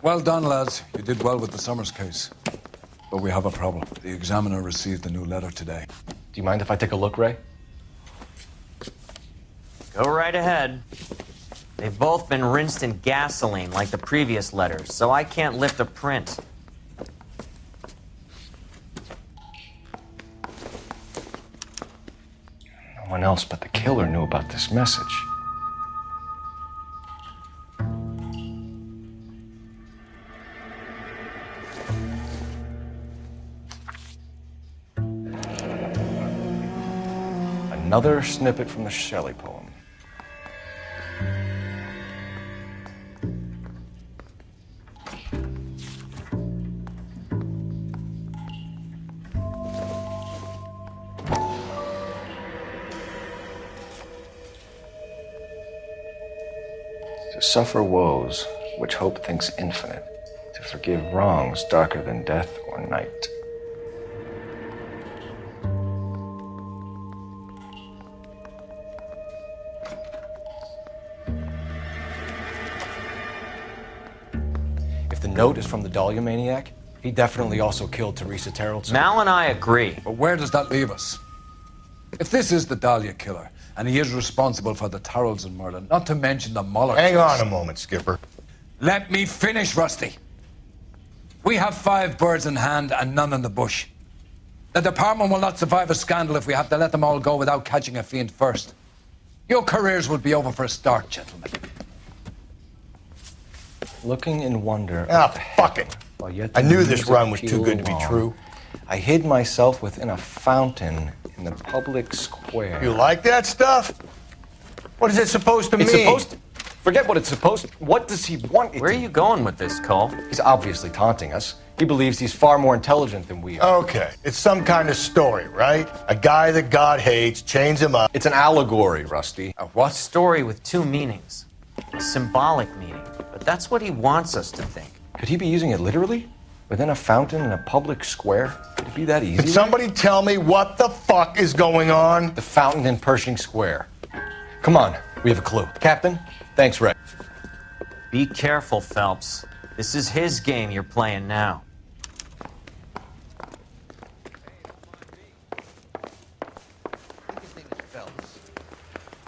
Well done, lads. You did well with the Summers case. But we have a problem. The examiner received a new letter today. Do you mind if I take a look, Ray? Go right ahead. They've both been rinsed in gasoline like the previous letters, so I can't lift a print. No one else but the killer knew about this message. Another snippet from the Shelley poem. To suffer woes which hope thinks infinite, to forgive wrongs darker than death or night. If the note is from the Dahlia maniac, he definitely also killed Teresa Terrellson. Mal and I agree. But where does that leave us? If this is the Dahlia killer, and he is responsible for the Tarrelson murder, not to mention the Moloch... Hang on a moment, Skipper. Let me finish, Rusty. We have 5 birds in hand and none in the bush. The department will not survive a scandal if we have to let them all go without catching a fiend first. Your careers will be over for a start, gentlemen. Looking in wonder... Fuck it. I knew this run was too good to be true. I hid myself within a fountain in the public square. You like that stuff? What is it supposed to mean? It's supposed to... Forget what it's supposed to... What does he want it Where are to... you going with this, Cole? He's obviously taunting us. He believes he's far more intelligent than we are. Okay, it's some kind of story, right? A guy that God hates, chains him up. It's an allegory, Rusty. A what? Story with 2 meanings. A symbolic meaning. But that's what he wants us to think. Could he be using it literally? Within a fountain in a public square? Could it be that easy? Can somebody tell me what the fuck is going on? The fountain in Pershing Square. Come on, we have a clue. Captain, thanks, Ray. Be careful, Phelps. This is his game you're playing now.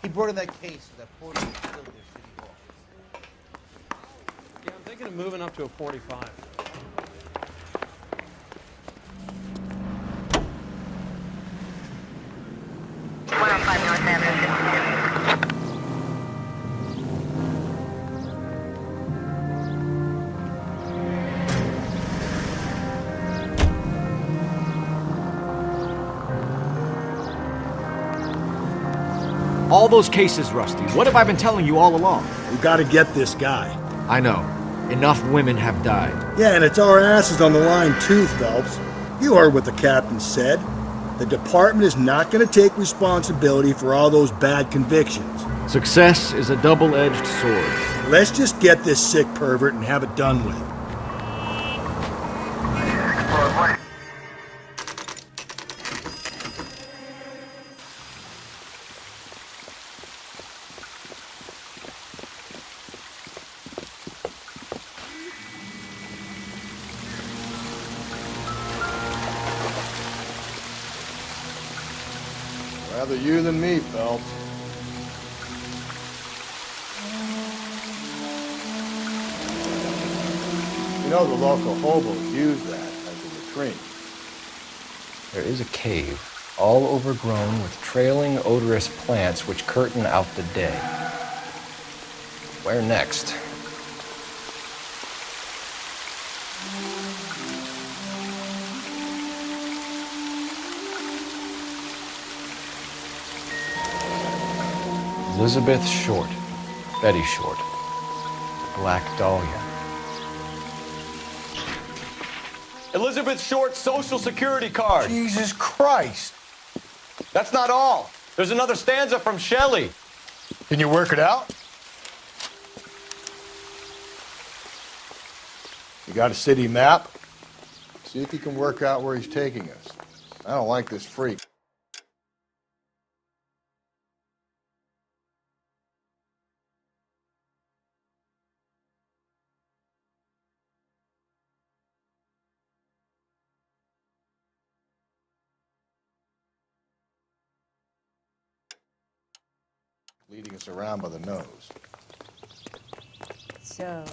He brought in that case that Porter killed their city hall. Yeah, I'm thinking of moving up to a 45. All those cases, Rusty. What have I been telling you all along? We gotta get this guy. I know. Enough women have died. Yeah, and it's our asses on the line too, Phelps. You heard what the captain said. The department is not gonna take responsibility for all those bad convictions. Success is a double-edged sword. Let's just get this sick pervert and have it done with. Rather you than me, Phelps. You know the local hobos use that as a latrine. There is a cave, all overgrown with trailing, odorous plants which curtain out the day. Where next? Elizabeth Short, Betty Short, Black Dahlia. Elizabeth Short's social security card. Jesus Christ. That's not all. There's another stanza from Shelley. Can you work it out? You got a city map? See if you can work out where he's taking us. I don't like this freak. leading us around by the nose. So,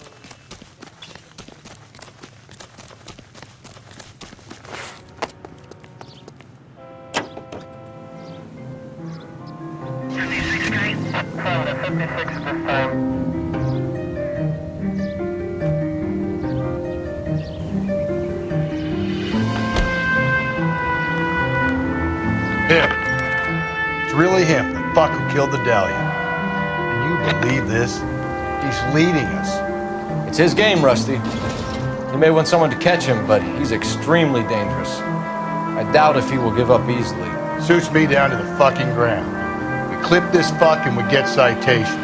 Him. It's really him, the fuck who killed the Dahlia. Can you believe this? He's leading us. It's his game, Rusty. He may want someone to catch him, but he's extremely dangerous. I doubt if he will give up easily. Suits me down to the fucking ground. We clip this fuck and we get citation.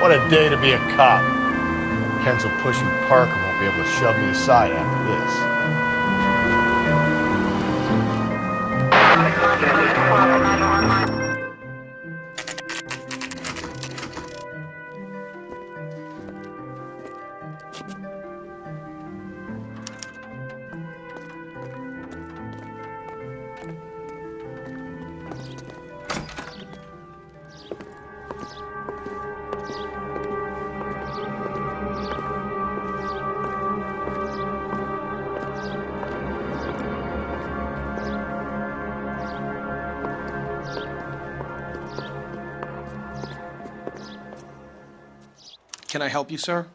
What a day to be a cop. Pencil pushing Parker won't be able to shove me aside after this. Can I help you, sir?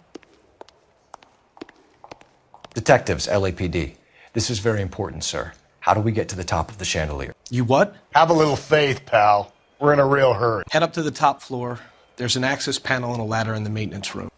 Detectives, LAPD. This is very important, sir. How do we get to the top of the chandelier? You what? Have a little faith, pal. We're in a real hurry. Head up to the top floor. There's an access panel and a ladder in the maintenance room.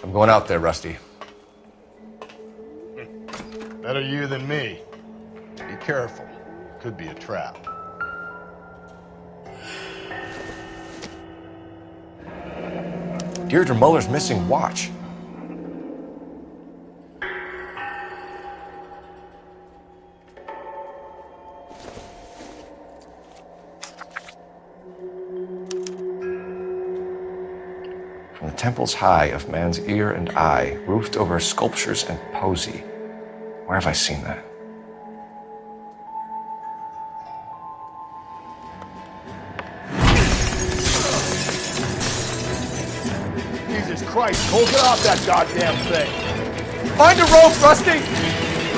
I'm going out there, Rusty. Better you than me. Be careful. Could be a trap. Deirdre Muller's missing watch. From the temples high of man's ear and eye, roofed over sculptures and poesy. Where have I seen that? Jesus Christ, Cole, get off that goddamn thing! Find a rope, Rusty!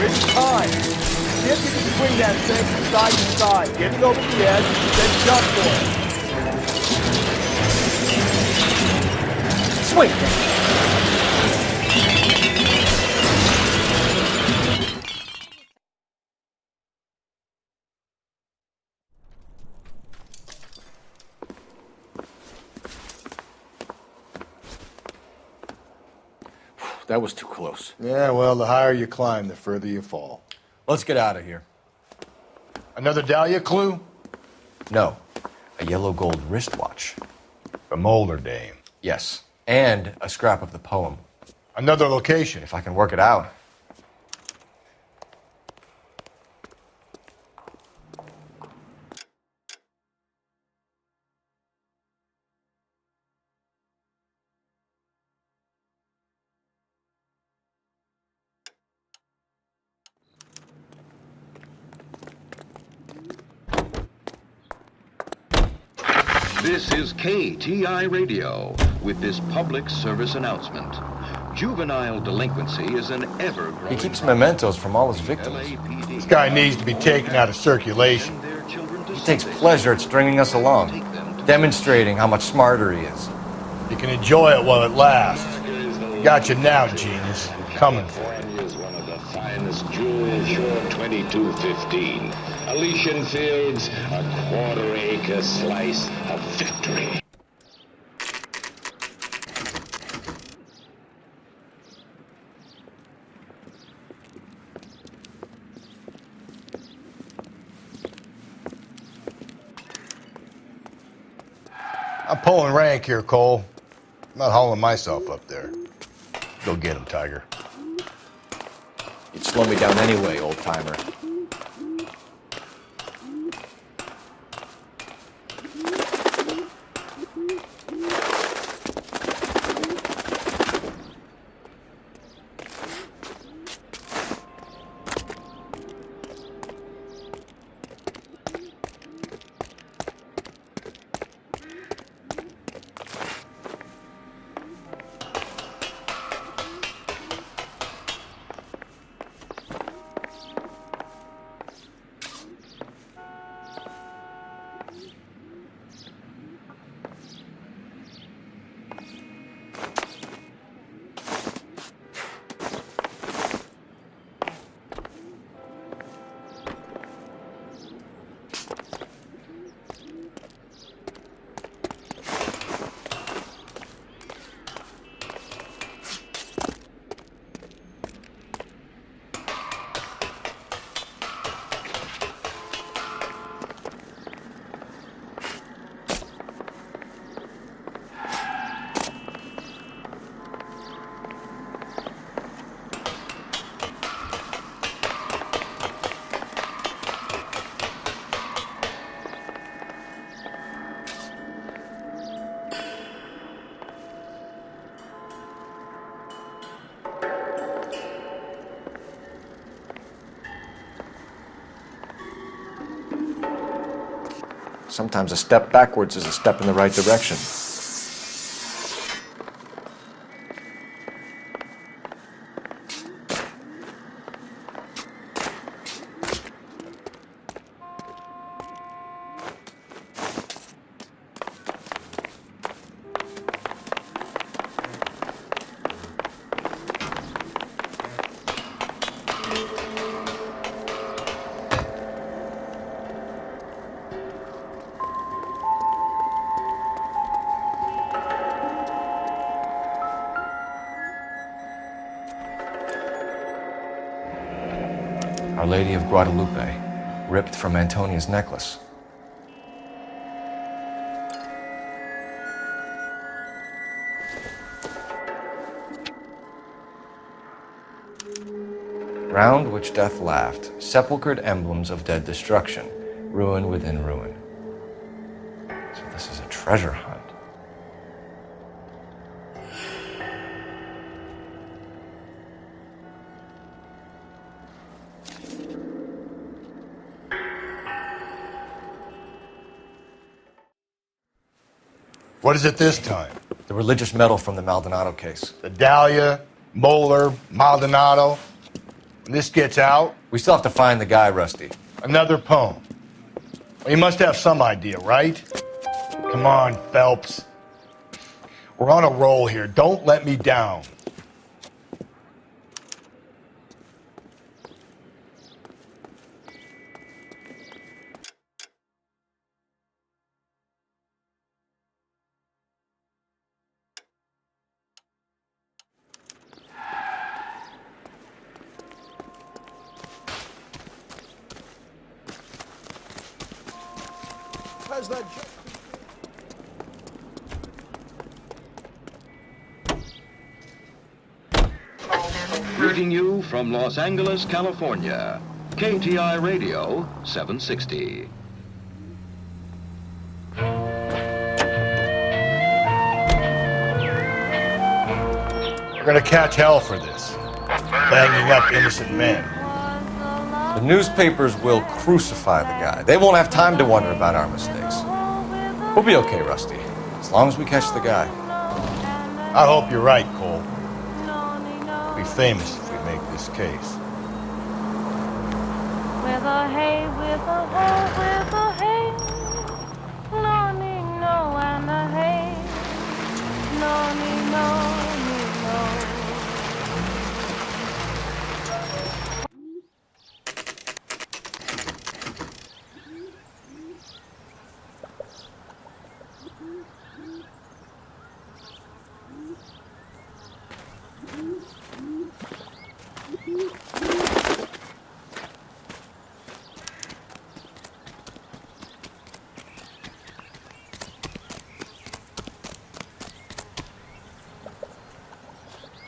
It's time. See if you can swing that thing from side to side. Get it over the edge, then jump for it. Swing! That was too close. Yeah, well, the higher you climb, the further you fall. Let's get out of here. Another Dahlia clue? No, a yellow gold wristwatch. The Molder dame. Yes, and a scrap of the poem. Another location. If I can work it out. This is KTI Radio with this public service announcement. Juvenile delinquency is an ever-growing... He keeps mementos from all his victims. This guy needs to be taken out of circulation. He takes pleasure at stringing us along, demonstrating how much smarter he is. You can enjoy it while it lasts. Got you now, genius. Coming for you. Is one of the finest jewel sure 2215. Elysian Fields, a quarter-acre slice of victory. I'm pulling rank here, Cole. I'm not hauling myself up there. Go get him, Tiger. You'd slow me down anyway, old-timer. Sometimes a step backwards is a step in the right direction. Our Lady of Guadalupe, ripped from Antonia's necklace. Round which death laughed, sepulchred emblems of dead destruction, ruin within ruin. So this is a treasure hunt. What is it this time? The religious medal from the Maldonado case. The Dahlia, Moeller, Maldonado. When this gets out, We still have to find the guy, Rusty. another poem. Well, you must have some idea, right? Come on, Phelps. We're on a roll here. Don't let me down. How's that? Greeting you from Los Angeles, California. KTI Radio 760. We're gonna catch hell for this. Banging up innocent men. The newspapers will crucify the guy. They won't have time to wonder about our mistakes. We'll be okay, Rusty, as long as we catch the guy. I hope you're right, Cole. We'll be famous if we make this case. With a hay, with a hoe, with a hay. No, no, and a hay. No, no.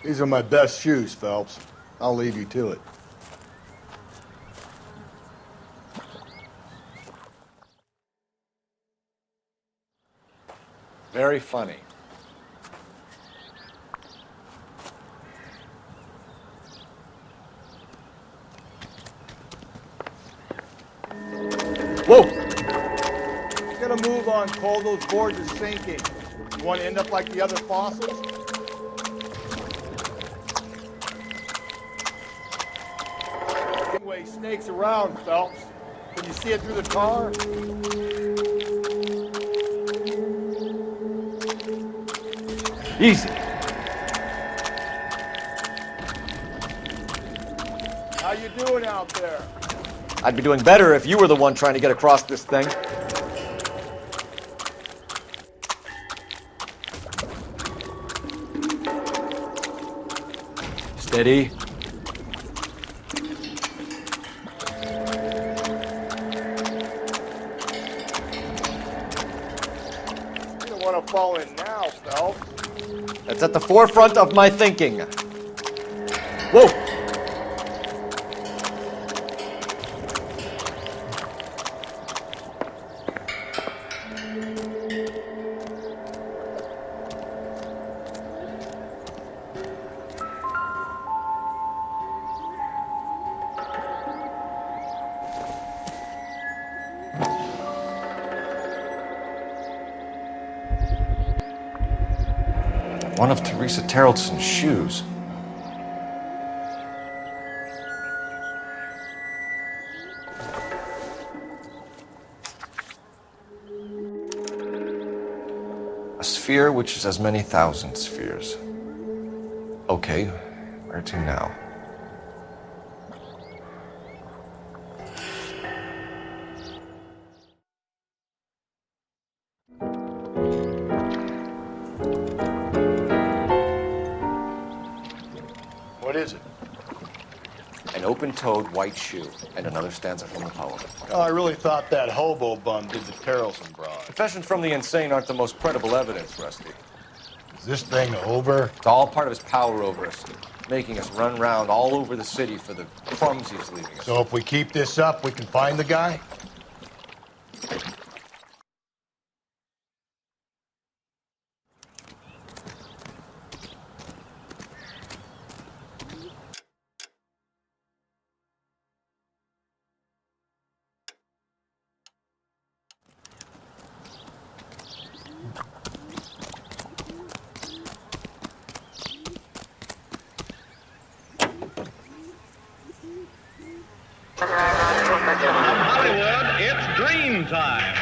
These are my best shoes, Phelps. I'll leave you to it. Very funny. Whoa! You gotta move on, Cole. Those boards are sinking. You want to end up like the other fossils? Anyway, snakes around, Phelps. Can you see it through the tar? Easy. How you doing out there? I'd be doing better if you were the one trying to get across this thing. Steady. You don't want to fall in now, Phelps. That's at the forefront of my thinking. Whoa! One of Teresa Terreldson's shoes. A sphere which is as many thousand spheres. Okay, where to now? What is it? An open-toed white shoe, and another stanza from the poem. Oh, I really thought that hobo bum did the Terrelson broad. Confessions from the insane aren't the most credible evidence, Rusty. Is this thing over? It's all part of his power over us, making us run round all over the city for the crumbs he's leaving us. So if we keep this up, we can find the guy? Hollywood, it's dream time.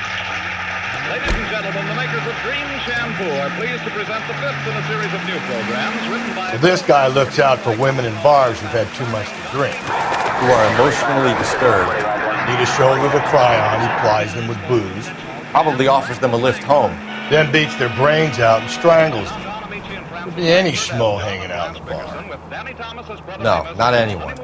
Ladies and gentlemen, the makers of Dream Shampoo are pleased to present the fifth in a series of new programs written by... Well, this guy looks out for women in bars who've had too much to drink. Who are emotionally disturbed. Need a shoulder to cry on, he plies them with booze. Probably offers them a lift home. Then beats their brains out and strangles them. Could be any schmo hanging out in the bar. No, not anyone.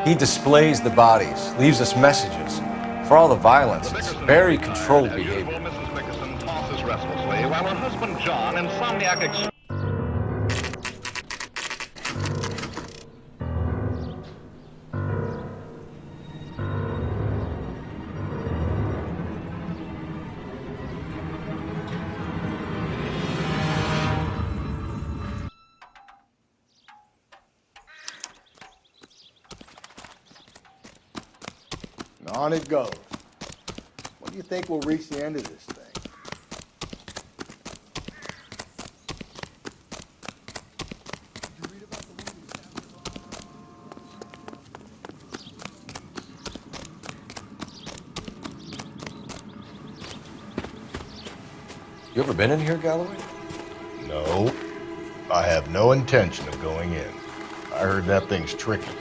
He displays the bodies, leaves us messages. For all the violence, it's very controlled behavior. Mrs. Mickelson tosses restlessly while her husband John, insomniac... On it goes. When do you think we'll reach the end of this thing? You ever been in here, Galloway? No. I have no intention of going in. I heard that thing's tricky.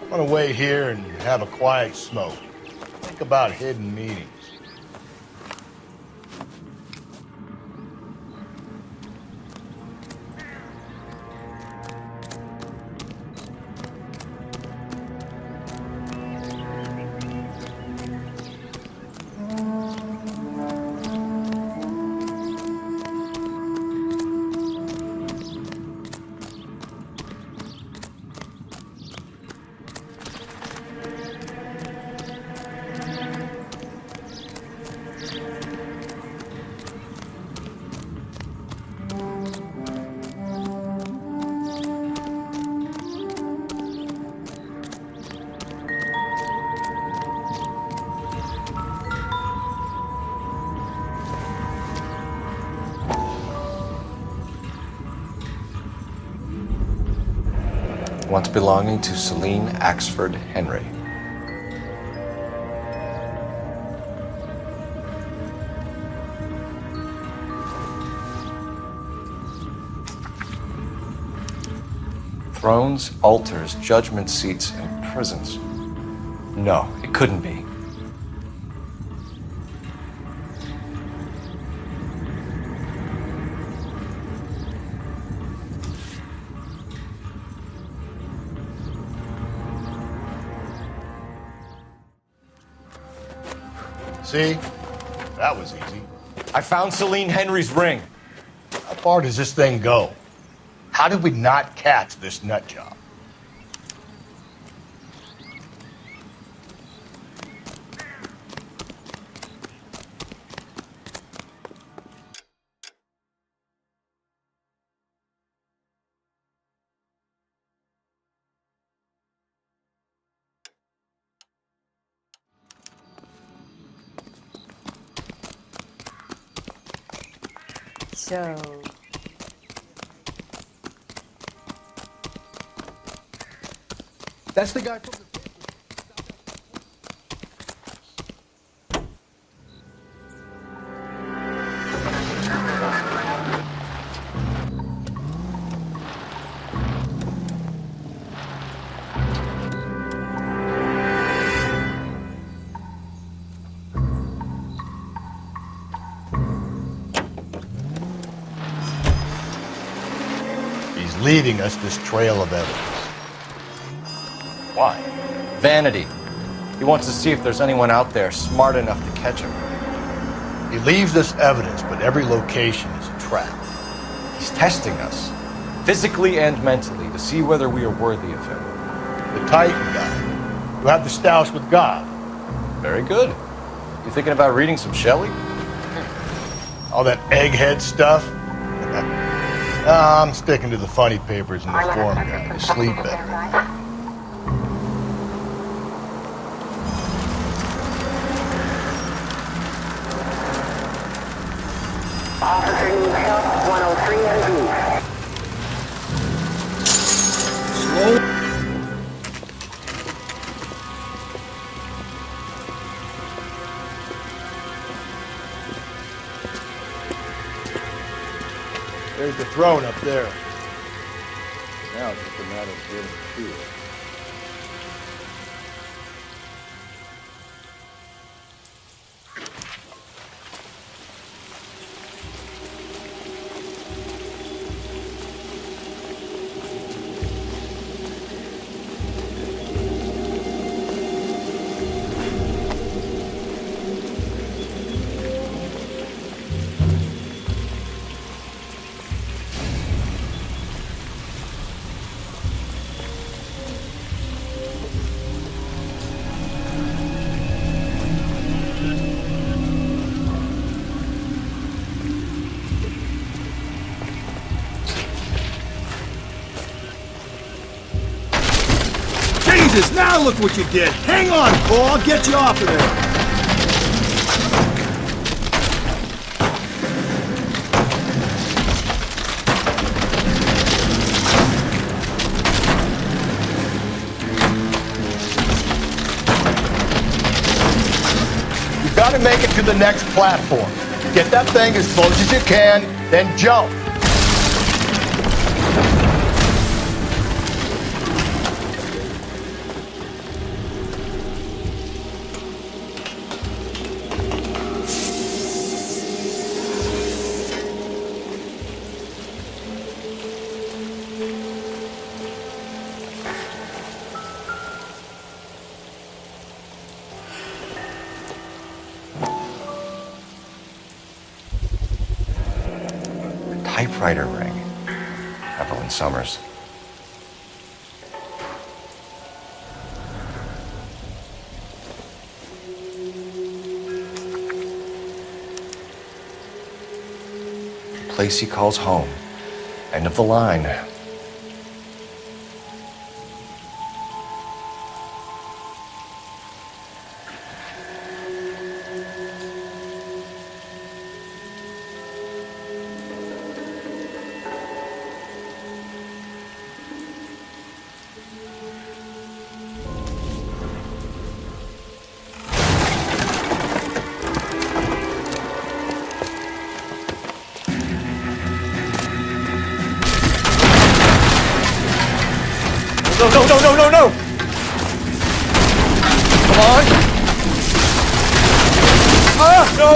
I'm gonna wait here and have a quiet smoke. Think about hidden meetings. once belonging to Celine Axford Henry. Thrones, altars, judgment seats, and prisons. No, it couldn't be. See? That was easy. I found Celine Henry's ring. How far does this thing go? How did we not catch this nut job? So, That's the guy from the... He's leaving us this trail of evidence. Why? Vanity. He wants to see if there's anyone out there smart enough to catch him. He leaves us evidence, but every location is a trap. He's testing us, physically and mentally, to see whether we are worthy of him. The Titan guy, who had the stoush with God. Very good. You thinking about reading some Shelley? All that egghead stuff. I'm sticking to the funny papers and the form guy. You sleep better. Officer needs help, 103 and B. There's the throne up there. Now it's just a matter of getting to it. Jesus, now look what you did! Hang on, Cole, I'll get you off of there! You gotta make it to the next platform. Get that thing as close as you can, then jump. Typewriter ring. Evelyn Summers. The place he calls home. End of the line. No, no, no, no, no, no! Come on! Ah, no!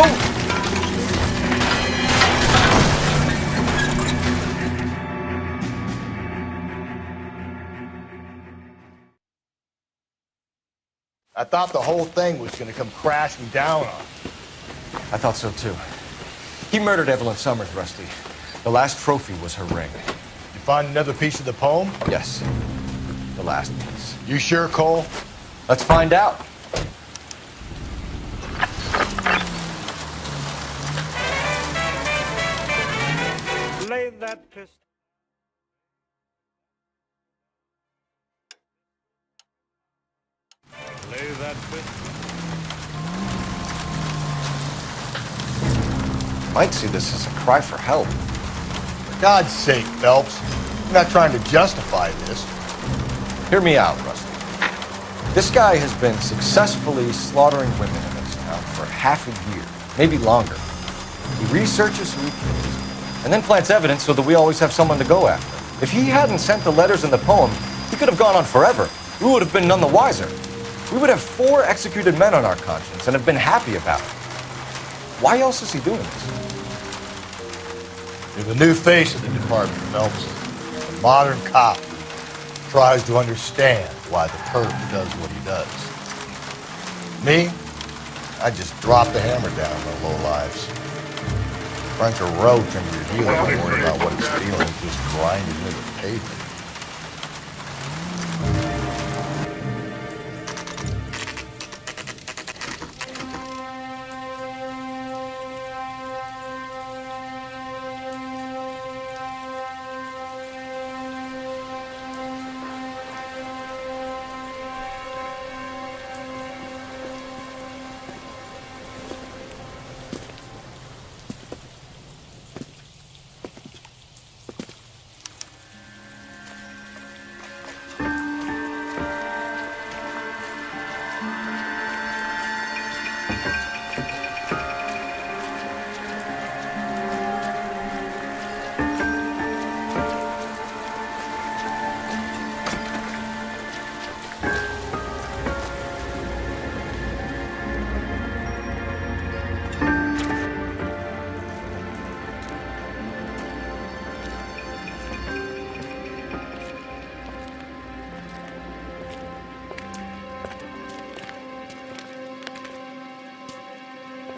I thought the whole thing was gonna come crashing down on him. I thought so too. He murdered Evelyn Summers, Rusty. The last trophy was her ring. You find another piece of the poem? Yes. The last piece. You sure, Cole? Let's find out. Lay that pistol. Lay that pistol. Might see this as a cry for help. For God's sake, Phelps. I'm not trying to justify this. Hear me out, Rusty. This guy has been successfully slaughtering women in this town for half a year, maybe longer. He researches who he kills, and then plants evidence so that we always have someone to go after. If he hadn't sent the letters in the poem, he could have gone on forever. We would have been none the wiser. We would have 4 executed men on our conscience and have been happy about it. Why else is he doing this? You're the new face of the department, Phelps. A modern cop tries to understand why the perp does what he does. Me? I just drop the hammer down on the low lives. Crunch a roach under your heel, don't worry about what it's feeling, just grind it into the pavement.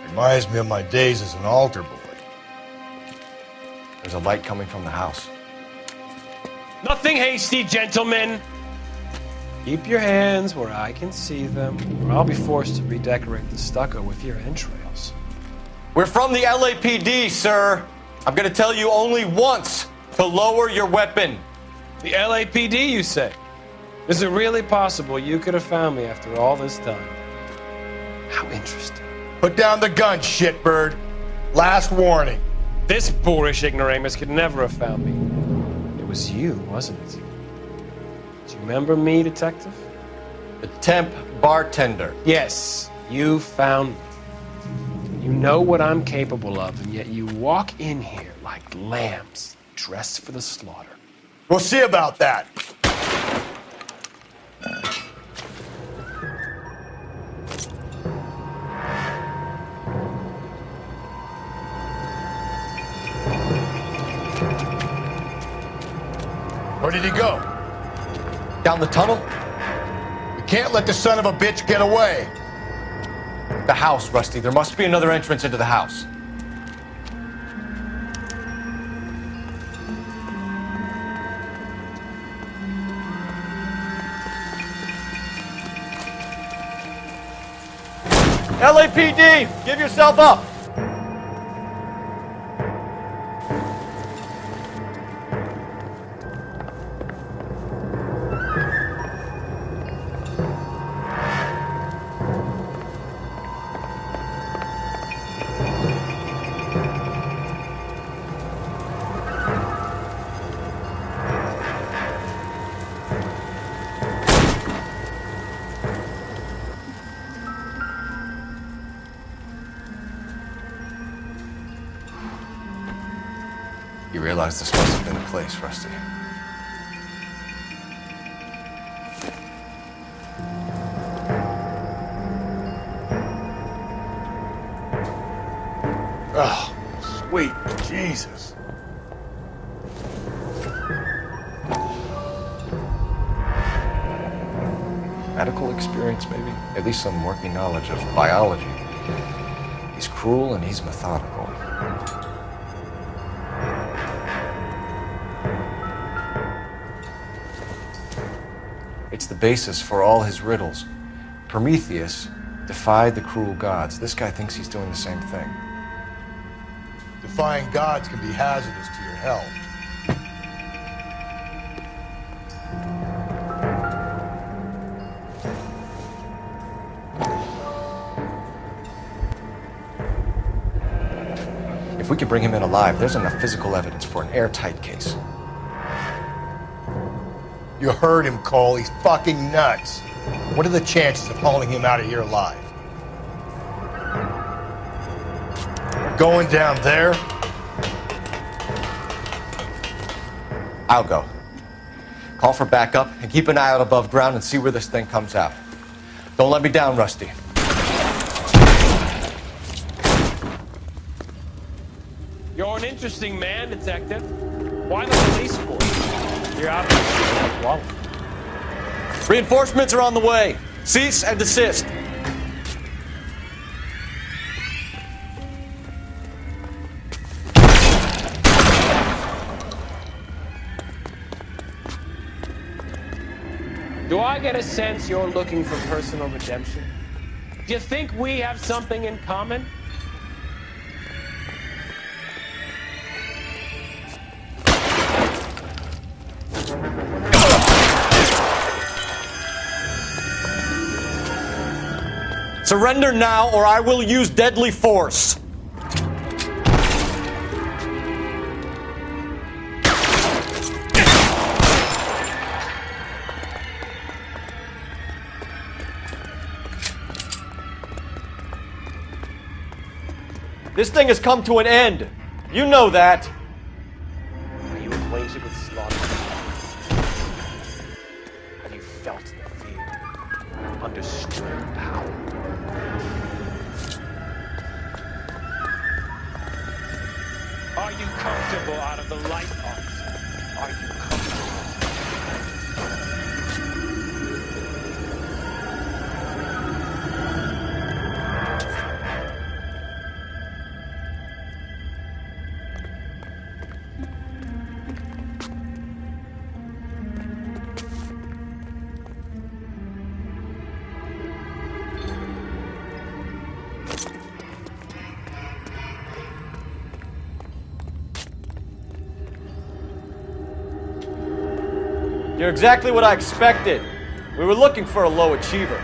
Reminds me of my days as an altar boy. There's a light coming from the house. Nothing hasty, gentlemen. Keep your hands where I can see them, or I'll be forced to redecorate the stucco with your entrails. We're from the LAPD, sir. I'm gonna tell you only once to lower your weapon. The LAPD, you say? Is it really possible you could have found me after all this time? How interesting. Put down the gun, shitbird. Last warning. This boorish ignoramus could never have found me. It was you, wasn't it? Do you remember me, detective? The temp bartender. Yes, you found me. You know what I'm capable of, and yet you walk in here like lambs dressed for the slaughter. We'll see about that. Where did he go? Down the tunnel? We can't let the son of a bitch get away. The house, Rusty. There must be another entrance into the house. LAPD, give yourself up. You realize this must have been the place, Rusty. Oh, sweet Jesus. Medical experience, maybe? At least some working knowledge of biology. He's cruel and he's methodical. It's the basis for all his riddles. Prometheus defied the cruel gods. This guy thinks he's doing the same thing. Defying gods can be hazardous to your health. If we could bring him in alive, there's enough physical evidence for an airtight case. You heard him, Cole. He's fucking nuts. What are the chances of hauling him out of here alive? We're going down there. I'll go. Call for backup and keep an eye out above ground and see where this thing comes out. Don't let me down, Rusty. You're an interesting man, Detective. Why the police force? You're out of the wall. Reinforcements are on the way. Cease and desist. Do I get a sense you're looking for personal redemption? Do you think we have something in common? Surrender now, or I will use deadly force. This thing has come to an end. You know that. Are you acquainted with slaughter? Have you felt the fear? Understood power? Are you comfortable out of the light, officer? Are you comfortable? You're exactly what I expected. We were looking for a low achiever.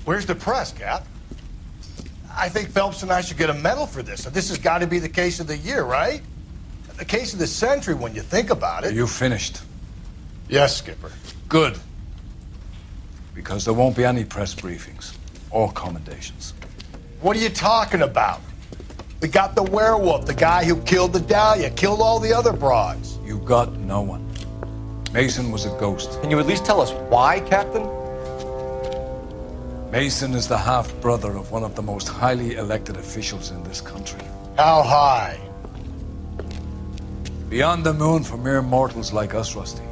Where's the press, Cap? I think Phelps and I should get a medal for this. This has got to be the case of the year, right? The case of the century when you think about it. You finished? Yes, Skipper. Good. Because there won't be any press briefings or commendations. What are you talking about? We got the werewolf, the guy who killed the Dahlia, killed all the other broads. You got no one. Mason was a ghost. Can you at least tell us why, Captain? Mason is the half-brother of one of the most highly elected officials in this country. How high? Beyond the moon for mere mortals like us, Rusty.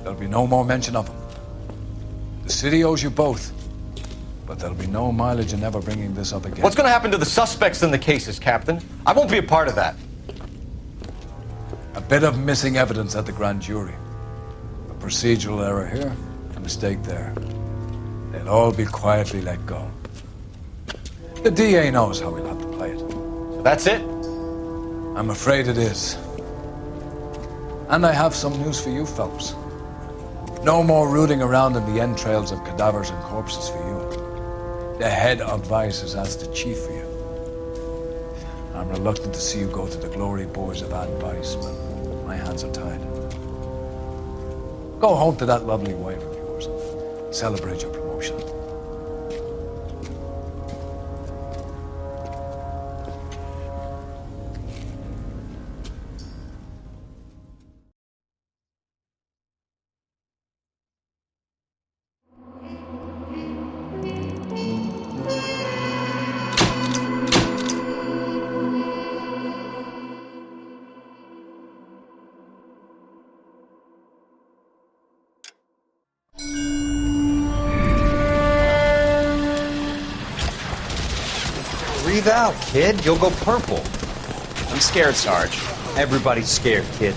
There'll be no more mention of him. The city owes you both, but there'll be no mileage in ever bringing this up again. What's going to happen to the suspects in the cases, Captain? I won't be a part of that. A bit of missing evidence at the grand jury. A procedural error here, a mistake there. They'll all be quietly let go. The DA knows how we'll have to play it. So that's it? I'm afraid it is. And I have some news for you, Phelps. No more rooting around in the entrails of cadavers and corpses for you. The head of vice has asked the chief for you. I'm reluctant to see you go to the glory boys of advice, but my hands are tied. Go home to that lovely wife of yours. Celebrate your promotion. Breathe out, kid. You'll go purple. I'm scared, Sarge. Everybody's scared, kid.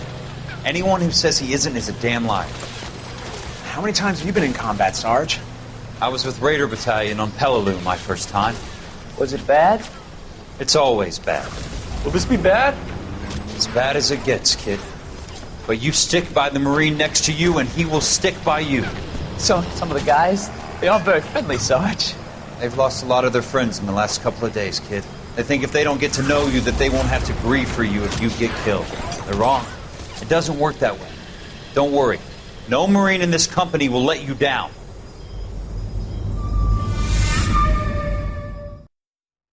Anyone who says he isn't is a damn liar. How many times have you been in combat, Sarge? I was with Raider Battalion on Peleliu my first time. Was it bad? It's always bad. Will this be bad? As bad as it gets, kid. But you stick by the Marine next to you, and he will stick by you. So, some of the guys, they aren't very friendly, Sarge. They've lost a lot of their friends in the last couple of days, kid. They think if they don't get to know you, that they won't have to grieve for you if you get killed. They're wrong. It doesn't work that way. Don't worry. No Marine in this company will let you down.